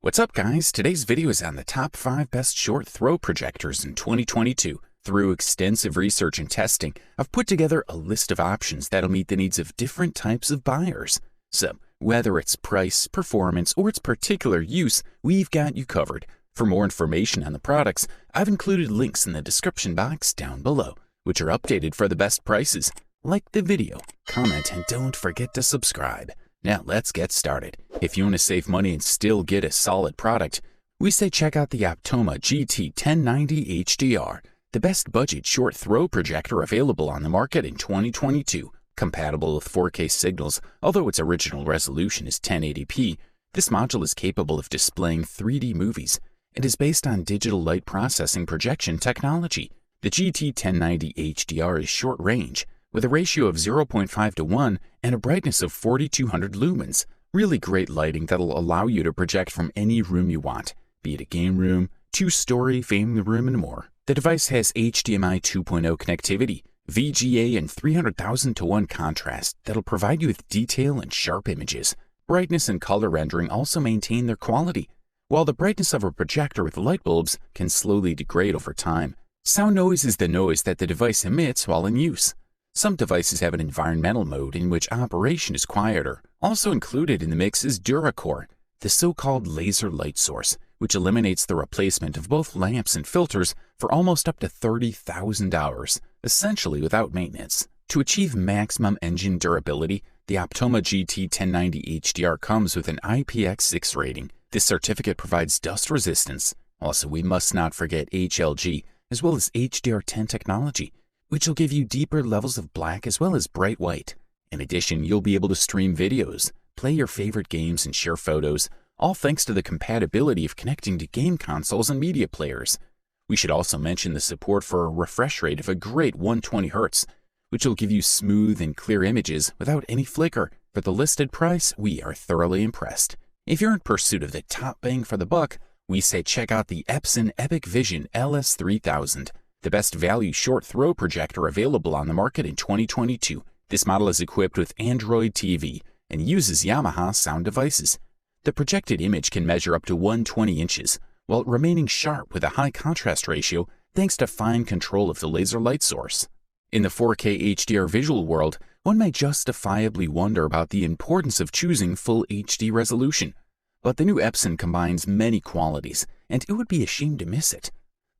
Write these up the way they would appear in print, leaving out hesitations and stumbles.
What's up, guys? Today's video is on the top 5 best short throw projectors in 2022. Through extensive research and testing, I've put together a list of options that'll meet the needs of different types of buyers. So, whether it's price, performance, or its particular use, we've got you covered. For more information on the products, I've included links in the description box down below, which are updated for the best prices. Like the video, comment, and don't forget to subscribe. Now let's get started. If you want to save money and still get a solid product, we say check out the Optoma GT1090HDR, the best budget short throw projector available on the market in 2022. Compatible with 4K signals, although its original resolution is 1080p, this module is capable of displaying 3D movies and is based on digital light processing projection technology. The GT1090HDR is short range, with a ratio of 0.5 to 1 and a brightness of 4200 lumens. Really great lighting that'll allow you to project from any room you want, be it a game room, two-story, family room, and more. The device has HDMI 2.0 connectivity, VGA, and 300,000 to 1 contrast that'll provide you with detail and sharp images. Brightness and color rendering also maintain their quality, while the brightness of a projector with light bulbs can slowly degrade over time. Sound noise is the noise that the device emits while in use. Some devices have an environmental mode in which operation is quieter. Also included in the mix is DuraCore, the so-called laser light source, which eliminates the replacement of both lamps and filters for almost up to 30,000 hours, essentially without maintenance. To achieve maximum engine durability, the Optoma GT1090HDR comes with an IPX6 rating. This certificate provides dust resistance. Also, we must not forget HLG, as well as HDR10 technology, which will give you deeper levels of black as well as bright white. In addition, you'll be able to stream videos, play your favorite games, and share photos, all thanks to the compatibility of connecting to game consoles and media players. We should also mention the support for a refresh rate of a great 120Hz, which will give you smooth and clear images without any flicker. For the listed price, we are thoroughly impressed. If you're in pursuit of the top bang for the buck, we say check out the Epson EpiqVision LS3000. The best value short throw projector available on the market in 2022. This model is equipped with Android TV and uses Yamaha sound devices. The projected image can measure up to 120 inches, while remaining sharp with a high contrast ratio thanks to fine control of the laser light source. In the 4K HDR visual world, one may justifiably wonder about the importance of choosing full HD resolution. But the new Epson combines many qualities, and it would be a shame to miss it.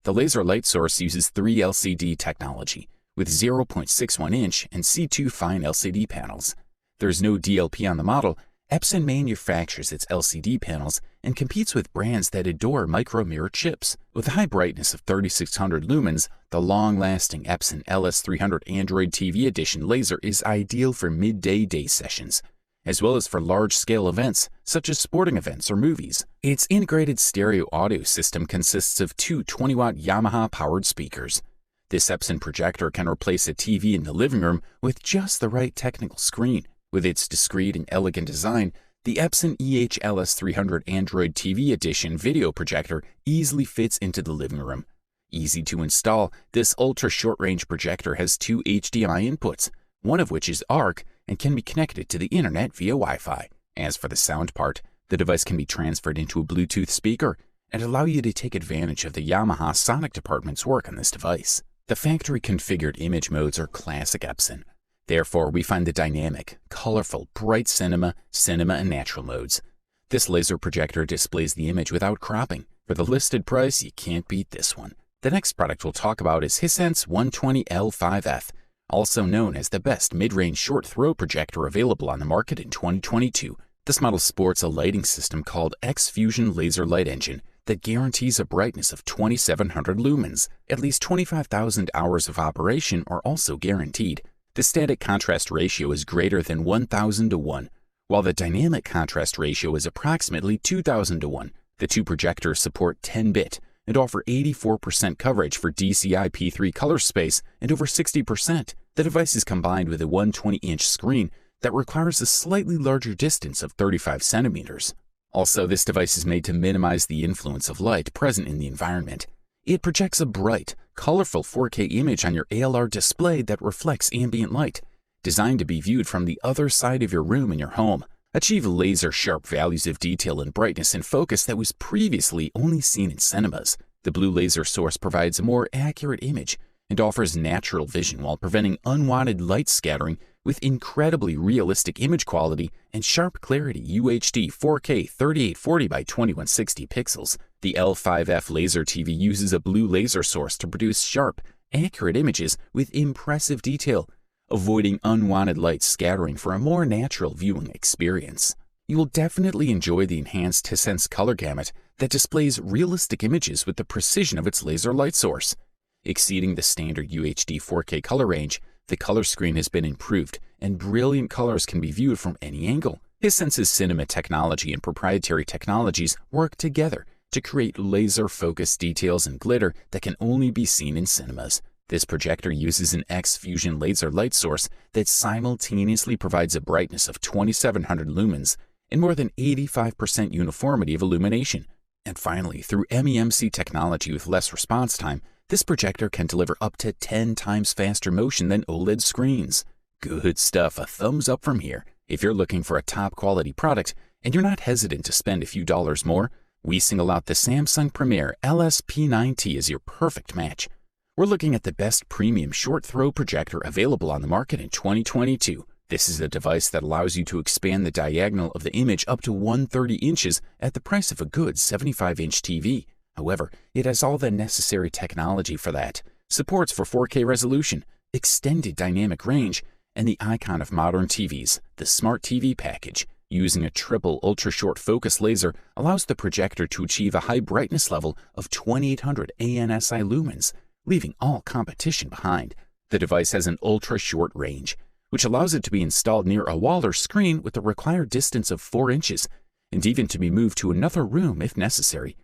The laser light source uses 3 LCD technology with 0.61 inch and C2 fine LCD panels. There's no DLP on the model. Epson manufactures its LCD panels and competes with brands that adore micro mirror chips. With a high brightness of 3600 lumens, the long-lasting Epson LS300 Android TV Edition laser is ideal for midday day sessions, as well as for large-scale events such as sporting events or movies. Its integrated stereo audio system consists of 2 20-watt Yamaha-powered speakers. This Epson projector can replace a TV in the living room with just the right technical screen. With its discreet and elegant design, the Epson EHLS300 Android TV Edition video projector easily fits into the living room. Easy to install, this ultra-short-range projector has 2 HDMI inputs, one of which is ARC and can be connected to the internet via Wi-Fi. As for the sound part, the device can be transferred into a Bluetooth speaker and allow you to take advantage of the Yamaha sonic department's work on this device. The factory-configured image modes are classic Epson. Therefore, we find the dynamic, colorful, bright cinema, and natural modes. This laser projector displays the image without cropping. For the listed price, you can't beat this one. The next product we'll talk about is Hisense 120L5F, also known as the best mid-range short throw projector available on the market in 2022. This model sports a lighting system called EpiqVision laser light engine that guarantees a brightness of 2700 lumens. At least 25,000 hours of operation are also guaranteed. The static contrast ratio is greater than 1000 to 1, while the dynamic contrast ratio is approximately 2000 to 1. The two projectors support 10-bit and offer 84% coverage for DCI-P3 color space and over 60%. The device is combined with a 120-inch screen that requires a slightly larger distance of 35 centimeters. Also, this device is made to minimize the influence of light present in the environment. It projects a bright, colorful 4K image on your ALR display that reflects ambient light, designed to be viewed from the other side of your room in your home. achieve laser-sharp values of detail and brightness and focus that was previously only seen in cinemas. The blue laser source provides a more accurate image and offers natural vision while preventing unwanted light scattering with incredibly realistic image quality and sharp clarity UHD 4K 3840 by 2160 pixels. The L5F laser TV uses a blue laser source to produce sharp, accurate images with impressive detail, avoiding unwanted light scattering for a more natural viewing experience. You will definitely enjoy the enhanced Hisense color gamut that displays realistic images with the precision of its laser light source. Exceeding the standard UHD 4K color range, the color screen has been improved, and brilliant colors can be viewed from any angle. Hisense's cinema technology and proprietary technologies work together to create laser-focused details and glitter that can only be seen in cinemas. This projector uses an EpiqVision laser light source that simultaneously provides a brightness of 2700 lumens and more than 85% uniformity of illumination. And finally, through MEMC technology with less response time, this projector can deliver up to 10 times faster motion than OLED screens. Good stuff, a thumbs up from here. If you're looking for a top quality product and you're not hesitant to spend a few dollars more, we single out the Samsung Premier LSP9T as your perfect match. We're looking at the best premium short throw projector available on the market in 2022. This is a device that allows you to expand the diagonal of the image up to 130 inches at the price of a good 75-inch TV. However, it has all the necessary technology for that. Supports for 4K resolution, extended dynamic range, and the icon of modern TVs, the Smart TV package. Using a triple ultra-short focus laser allows the projector to achieve a high brightness level of 2800 ANSI lumens, leaving all competition behind. The device has an ultra-short range, which allows it to be installed near a wall or screen with the required distance of 4 inches, and even to be moved to another room if necessary.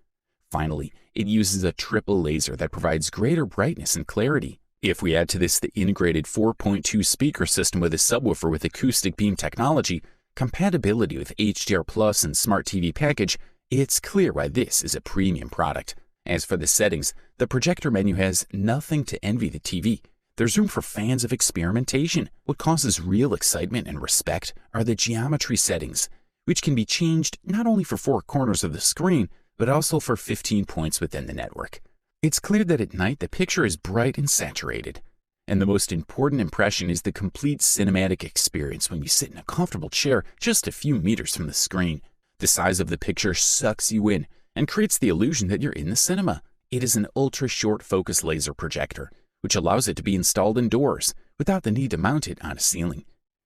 Finally, it uses a triple laser that provides greater brightness and clarity. If we add to this the integrated 4.2 speaker system with a subwoofer with acoustic beam technology, compatibility with HDR Plus and Smart TV package, it's clear why this is a premium product. As for the settings, the projector menu has nothing to envy the TV. There's room for fans of experimentation. What causes real excitement and respect are the geometry settings, which can be changed not only for 4 corners of the screen, but also for 15 points within the network. It's clear that at night the picture is bright and saturated. And the most important impression is the complete cinematic experience when you sit in a comfortable chair just a few meters from the screen. The size of the picture sucks you in and creates the illusion that you're in the cinema. It is an ultra-short focus laser projector, which allows it to be installed indoors without the need to mount it on a ceiling.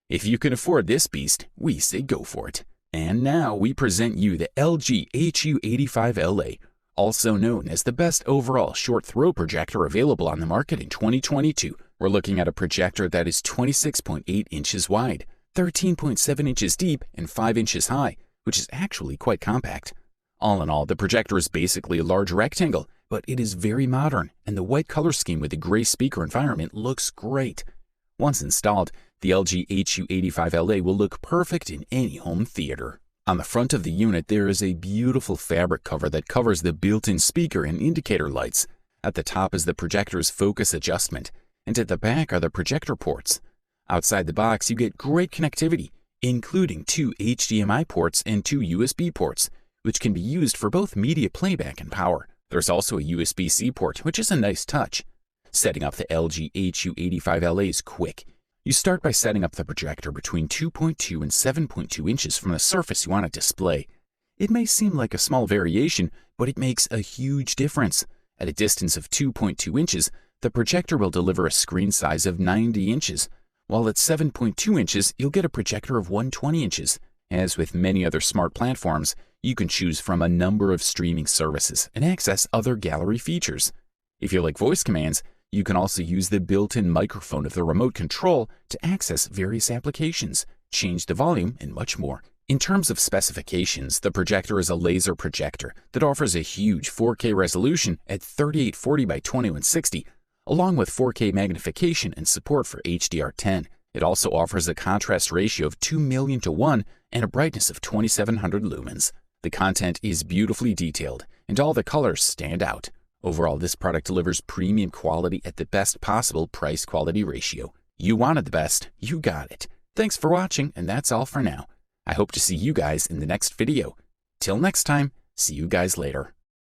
If you can afford this beast, we say go for it. And now we present you the LG HU85LA, also known as the best overall short throw projector available on the market in 2022. We're looking at a projector that is 26.8 inches wide, 13.7 inches deep, and 5 inches high, which is actually quite compact. All in all, the projector is basically a large rectangle, but it is very modern, and the white color scheme with the gray speaker environment looks great. Once installed, the LG HU85LA will look perfect in any home theater. On the front of the unit, there is a beautiful fabric cover that covers the built-in speaker and indicator lights. At the top is the projector's focus adjustment, and at the back are the projector ports. Outside the box, you get great connectivity, including 2 HDMI ports and 2 USB ports, which can be used for both media playback and power. There's also a USB-C port, which is a nice touch. Setting up the LG HU85LA is quick. You start by setting up the projector between 2.2 and 7.2 inches from the surface you want to display. It may seem like a small variation, but it makes a huge difference. At a distance of 2.2 inches, the projector will deliver a screen size of 90 inches, while at 7.2 inches, you'll get a projector of 120 inches. As with many other smart platforms, you can choose from a number of streaming services and access other gallery features. If you like voice commands, you can also use the built-in microphone of the remote control to access various applications, change the volume, and much more. In terms of specifications, the projector is a laser projector that offers a huge 4K resolution at 3840 by 2160, along with 4K magnification and support for HDR10. It also offers a contrast ratio of 2 million to 1 and a brightness of 2700 lumens. The content is beautifully detailed, and all the colors stand out. Overall, this product delivers premium quality at the best possible price-quality ratio. You wanted the best, you got it. Thanks for watching, and that's all for now. I hope to see you guys in the next video. Till next time, see you guys later.